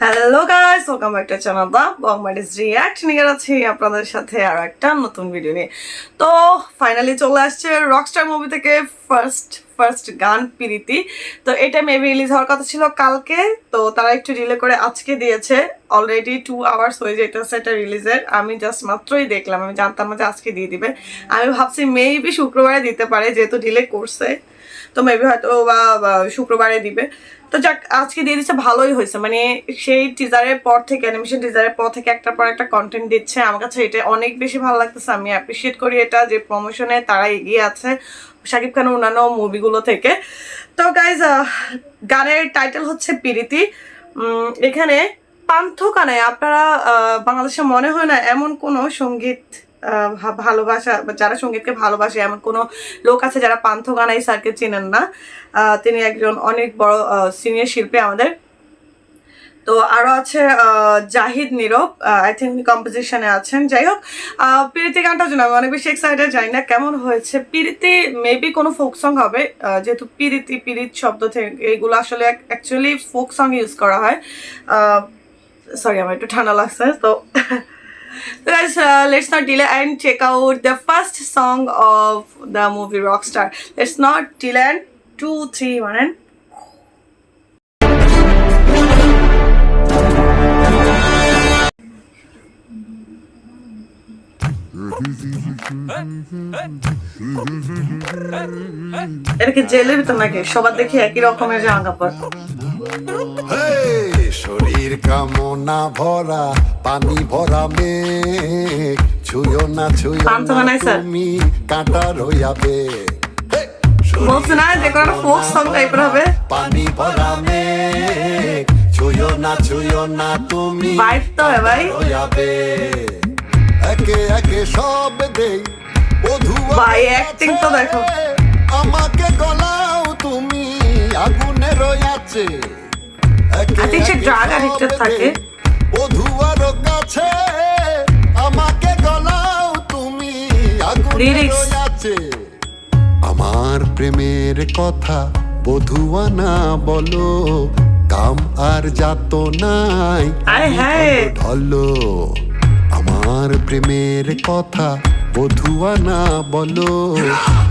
Hello guys, welcome back to channel the বংমাডিস react নিয়ে যাচ্ছি আপনাদের সাথে আর একটা নতুন ভিডিও নিয়ে। তো ফাইনালি চলে আসছে রকস্টার মুভি থেকে ফার্স্ট গান পিরিতি। তো এটা মেবি রিলিজ হওয়ার কথা ছিল কালকে, তো তারা একটু ডিলে করে আজকে দিয়েছে। অলরেডি 2 আওয়ার্স হয়ে যেতেছে এটা রিলিজের। আমি জাস্ট মাত্রই দেখলাম, আমি জানতাম না যে আজকে দিয়ে দিবে। আমি ভাবছি মেবি শুক্রবারে দিতে পারে, যেহেতু ডিলে করছে, তো মেবি হয়তো বা শুক্রবারে দিবে। তো যাক, আজকে দিয়ে দিচ্ছে, ভালোই হয়েছে। মানে সেই টিজারের পর থেকে, অ্যানিমেশন টিজারের পর থেকে একটার পর একটা কন্টেন্ট দিচ্ছে। আমার কাছে এটা অনেক বেশি ভালো লাগতেছে। আমি অ্যাপ্রিসিয়েট করি এটা, যে প্রমোশনে তারা এগিয়ে আছে শাকিব খানের অন্যান্য মুভিগুলো থেকে। তো গাইজ, গানের টাইটেল হচ্ছে পিরিতি। এখানে পান্থকানায় আপনারা বাংলাদেশে মনে হয় না এমন কোনো সঙ্গীত ভালোবাসা, যারা সঙ্গীতকে ভালোবাসে এমন কোনো লোক আছে যারা পান্থকানাই স্যারকে চেনেন না। তিনি একজন অনেক বড় সিনিয়র শিল্পী আমাদের। তো আরো আছে জাহিদ নীরব, আই থিঙ্ক কম্পোজিশনে আছেন। যাই হোক, পিরিতি গানটার জন্য আমি অনেক বেশি এক্সাইটেড। জানি না কেমন হয়েছে। পিরিতি মেবি কোনো ফোক সং হবে, যেহেতু পিরিত শব্দ থেকে এগুলো আসলে অ্যাকচুয়ালি ফোক সং ইউজ করা হয়। সরি, আমার একটু ঠান্ডা লাগছে। তো guys, let's not delay and check out the first song of the movie Rockstar. Let's not delay and 2, 3, 1 and এটা কি জেলের ভিতর নাকি? সবার দেখি একই রকমের জামা কাপড়। শরীর কামনা ভরা পানি ভরা মেঘ, ছুঁয়ো না তুমি কাঁটা রইয়াবে। বলছে না যে কোনো ফোক সং টাইপের হবে। পানি ভরা মেঘ, ছুঁয়ো না তুমি ভাইব তো ভাই রইয়াবে। একে একে সব দেই বধুয়া, ভাই অ্যাক্টিং তো দেখো। আমাকে গলাও তুমি আগুনে রইয়াছে। I think say drug addicted থাকে। বধুয়ার কাছে আমাকে গলাও তুমি আগুনে রইয়াছে। আমার প্রেমের কথা বধুয়া না বলো, কাম আর যাত নাই ঢলো। আমার প্রেমের কথা বধুয়া না বলো,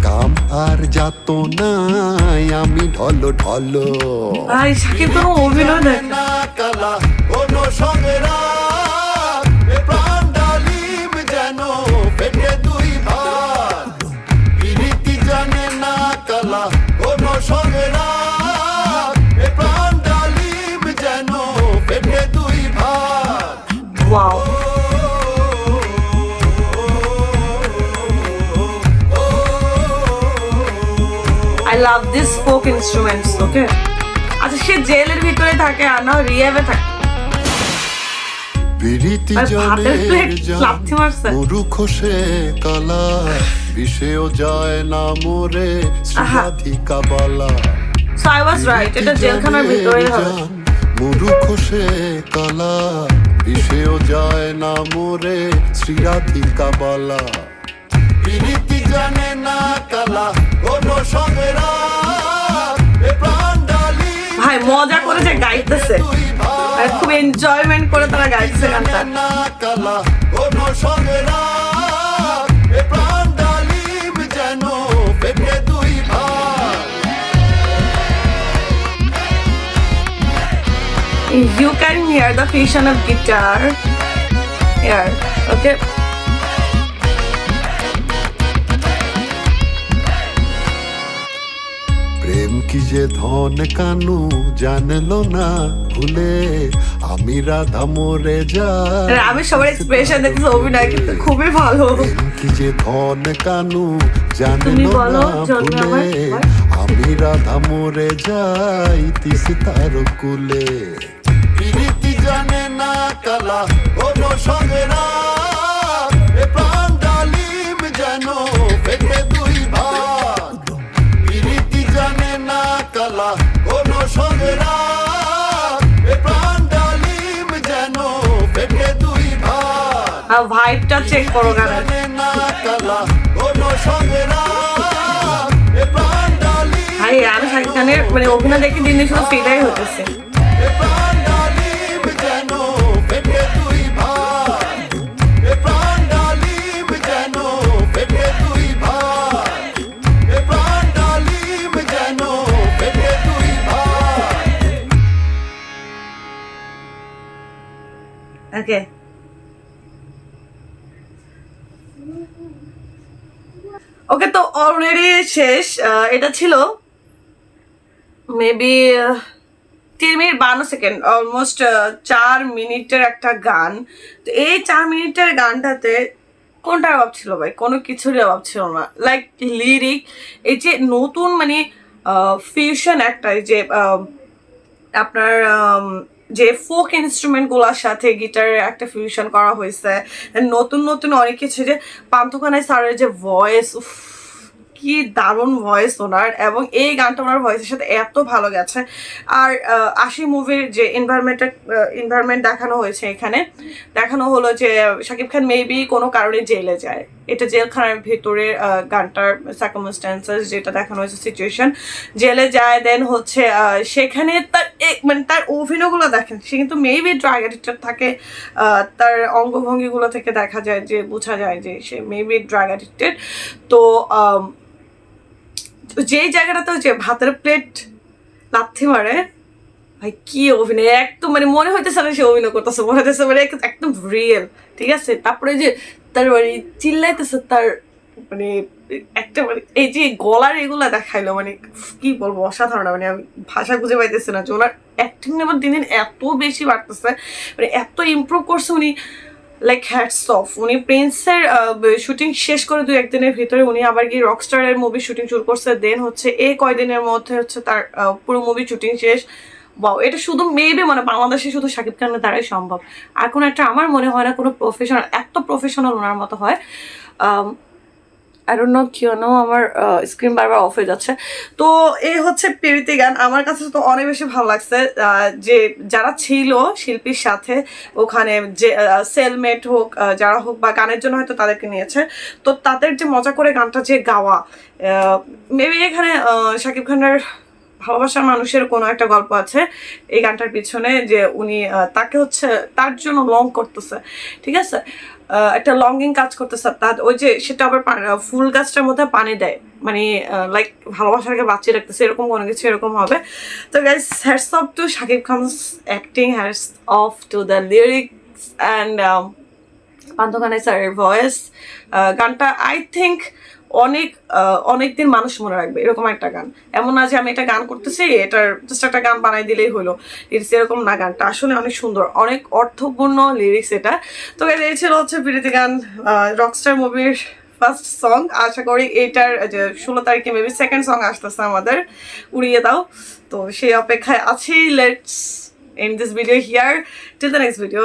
কাম আর যাত নাই আমি ঢলো ঢলো। ভাই শাকিব কোনো অভিনয় দেখে না কালা কোনো সঙ্গেরা, প্রাণ ডালিম যেন পেটে দুই ভাগ। পিরিতি জানে না কালা কোনো সঙ্গেরা, প্রাণ ডালিম যেন পেটে দুই ভাগ। Wow, I love this folk instruments. Okay, আচ্ছা সে জেলের ভিতরে থাকে আর না রিয়াবে থাকে। পিরিতি জানে মুরুখ সে কালা, বিষেও যায় না মোরে শ্রীরাধিকা বালা। So I was right, এটা জেলখানার ভিতরে হবে। মুরুখ সে কালা, বিষেও যায় না মোরে শ্রীরাধিকা বালা। পিরিতি জানে না কালা কোনো সঙ্গেরা, প্রাণ ডালি। ভাই মজা করে যে গাইতেছে, খুব এনজয়মেন্ট করে তারা গাইছে গানটা। না কালা কোনো সঙ্গেরা, প্রাণ ডালিম যেন পেটে দুই ভাগ। You can hear the fusion of guitar here. Okay. প্রেম কি যে ধন কানু জানলো না ভুলে, আমি রাধা মরে যাই। আমি সবার এক্সপ্রেশন দেখতেছি, অভিনয় কিন্তু খুবই ভালো। প্রেম কি যে ধন কানু জানলো না ভুলে, আমি রাধা মরে যাই তিস্তার কুলে। প্রীতি জানে না কালা কোনো সঙ্গেরা, প্রাণ ডালিম যেন পেটে দুই ভাগ। প্রীতি জানে না কালা কোনো সঙ্গেরা, প্রাণ ডালিম যেন পেটে দুই ভাগ। ভাইবটা চেক করো গানের। না কালা কোনো সঙ্গেরা, প্রাণ ডালিম। ভাই আমি শাকিব খানের মানে অভিনয় দেখে দিন শুধু ফিদাই হতেছে। প্রাণ ডালিম ওকে ওকে, তো অলরেডি শেষ। এটা ছিল মেবি 3 মিনিট 52 সেকেন্ড, অলমোস্ট 4 মিনিটের একটা গান। তো এই 4 মিনিটের গানটাতে কোনটার অভাব ছিল ভাই? কোনো কিছুরই অভাব ছিল না। লাইক লিরিক, এই যে নতুন মানে ফিউশন একটা, এই যে আপনার যে ফোক ইনস্ট্রুমেন্টগুলোর সাথে গিটারের একটা ফিউশন করা হয়েছে, নতুন নতুন অনেক কিছু, যে পান্থকানাই স্যারের যে ভয়েস, কি দারুণ ভয়েস ওনার, এবং এই গানটা ওনার ভয়েসের সাথে এত ভালো গেছে। আর আশি মুভির যে এনভায়রনমেন্ট দেখানো হয়েছে, এখানে দেখানো হলো যে শাকিব খান মেবি কোনো কারণে জেলে যায়, এটা জেলখানার ভিতরে গানটার সার্কামস্ট্যান্সেস যেটা দেখানো হয়েছে, সিচুয়েশন, জেলে যায়। দেন হচ্ছে সেখানে তার মানে তার অভিনয়গুলো দেখেন, সে কিন্তু মেবি ড্রাগ অ্যাডিক্টেড থাকে। তার অঙ্গভঙ্গিগুলো থেকে দেখা যায়, যে বোঝা যায় যে সে মেবি ড্রাগ অ্যাডিক্টেড। তো যেই জায়গাটাতে যে ভাতের প্লেট লাথি মারে, ভাই কি অভিনয়! একদম মানে মনে হইতেছে না সে অভিনয় করতেছে, মনে হইতেছে মানে একদম রিয়েল, ঠিক আছে। তারপরে যে তার মানে চিল্লাইতেছে, তার মানে একটা মানে এই যে গলার এগুলা দেখাইলো, মানে কি বলবো, অসাধারণ। মানে আমি ভাষা খুঁজে পাইতেছি না যে ওনার অ্যাক্টিং আবার দিন দিন এত বেশি বাড়তেছে, মানে এত ইমপ্রুভ করছে উনি। Like hats off. উনি প্রিন্সের শুটিং শেষ করে 2-1 দিনের ভিতরে উনি আবার গিয়ে রকস্টারের মুভি শুটিং শুরু করছে। দেন হচ্ছে এই কয়দিনের মধ্যে হচ্ছে তার পুরো মুভি শুটিং শেষ। বাও, এটা শুধু মেবি মানে বাংলাদেশে শুধু শাকিব খানের দ্বারাই সম্ভব। আর কোনো একটা আমার মনে হয় না কোনো প্রফেশনাল এত প্রফেশনাল ওনার মতো হয়। আই ডোন্ট নো কেন আমার স্ক্রিন বারবার অফ হয়ে যাচ্ছে। তো এই হচ্ছে প্রীতি গান। আমার কাছে তো অনেক বেশি ভালো লাগছে যে যারা ছিল শিল্পীর সাথে ওখানে, যে সেলমেট হোক যারা হোক বা গানের জন্য হয়তো তাদেরকে নিয়েছে, তো তাদের যে মজা করে গানটা যে গাওয়া, মেবি এখানে শাকিব খানের ভালোবাসার মানুষের কোনো একটা গল্প আছে এই গানটার পিছনে, যে উনি তাকে হচ্ছে তার জন্য লং করতেছে, ঠিক আছে, একটা লঙ্গিং কাজ করতেছে তার, ওই যে সেটা আবার ফুল গাছটার মধ্যে পানি দেয়, মানে লাইক ভালোবাসাকে বাঁচিয়ে রাখতেছে, এরকম কোনো কিছু এরকম হবে। তো guys, hats off to Shakib Khan's acting, hats off to the lyrics and Panthakanai স্যারের ভয়েস। গানটা আই থিঙ্ক অনেকদিন মানুষ মনে রাখবে, এরকম একটা গান। এমন না যে আমি একটা গান করতেছি, এটার জাস্ট একটা গান বানাই দিলেই হলো, লিরিক্স এরকম না। গানটা আসলে অনেক সুন্দর, অনেক অর্থপূর্ণ লিরিক্স এটা। তো এই ছিল হচ্ছে প্রীতি গান, রকস্টার মুভির ফার্স্ট সং। আশা করি এটার যে 16 তারিখে মেবি সেকেন্ড সং আসতেছে আমাদের, উড়িয়ে দাও। তো সেই অপেক্ষায় আছি। Let's and this video here, till the next video.